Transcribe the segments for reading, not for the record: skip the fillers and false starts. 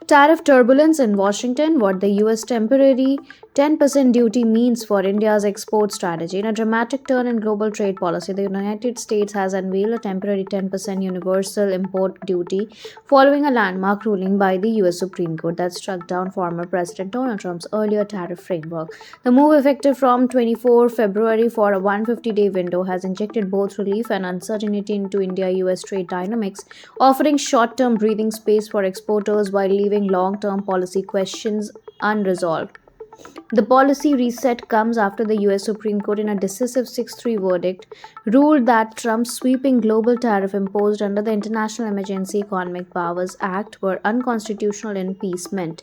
Tariff turbulence in Washington, what the US temporary 10% duty means for India's export strategy. In a dramatic turn in global trade policy, the United States has unveiled a temporary 10% universal import duty following a landmark ruling by the US Supreme Court that struck down former President Donald Trump's earlier tariff framework. The move, effective from 24 February for a 150-day window, has injected both relief and uncertainty into India US trade dynamics, offering short term breathing space for exporters while leaving long term policy questions unresolved. The policy reset comes after the US Supreme Court, in a decisive 6-3 verdict, ruled that Trump's sweeping global tariff imposed under the International Emergency Economic Powers Act were unconstitutional in piecemeal.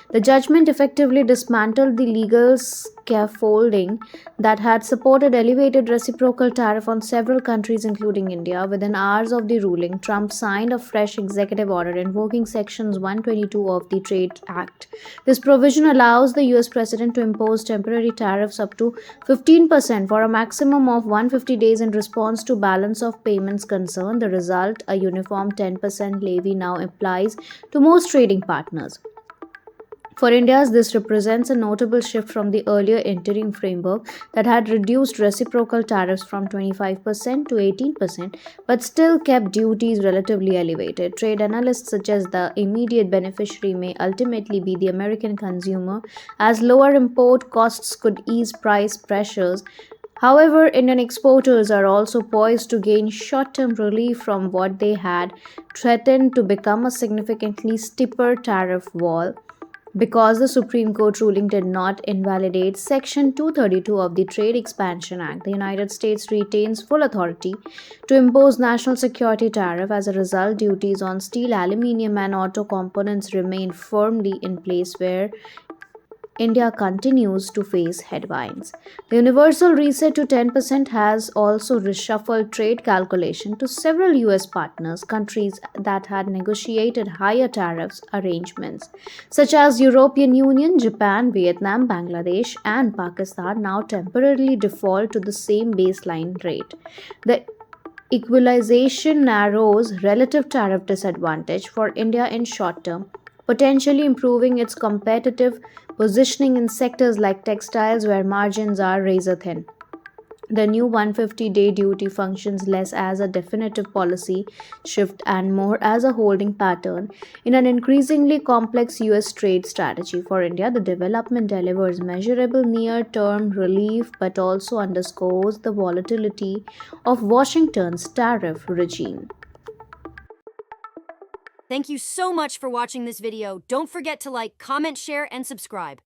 The judgment effectively dismantled the legal scaffolding that had supported elevated reciprocal tariff on several countries, including India. Within hours of the ruling, Trump signed a fresh executive order invoking Sections 122 of the Trade Act. This provision allows the US President to impose temporary tariffs up to 15% for a maximum of 150 days in response to balance of payments concern. The result, a uniform 10% levy now applies to most trading partners. For India, this represents a notable shift from the earlier interim framework that had reduced reciprocal tariffs from 25% to 18% but still kept duties relatively elevated. Trade analysts suggest the immediate beneficiary may ultimately be the American consumer, as lower import costs could ease price pressures. However, Indian exporters are also poised to gain short term relief from what they had threatened to become a significantly steeper tariff wall. Because the Supreme Court ruling did not invalidate Section 232 of the Trade Expansion Act, the United States retains full authority to impose national security tariff. As a result, duties on steel, aluminium, and auto components remain firmly in place, where India continues to face headwinds. The universal reset to 10% has also reshuffled trade calculation to several US partners, countries that had negotiated higher tariffs arrangements, such as European Union, Japan, Vietnam, Bangladesh, and Pakistan, now temporarily default to the same baseline rate. The equalization narrows relative tariff disadvantage for India in short term, potentially improving its competitive positioning in sectors like textiles, where margins are razor thin. The new 150-day duty functions less as a definitive policy shift and more as a holding pattern in an increasingly complex US trade strategy. For India, the development delivers measurable near term relief but also underscores the volatility of Washington's tariff regime. Thank you so much for watching this video. Don't forget to like, comment, share, and subscribe.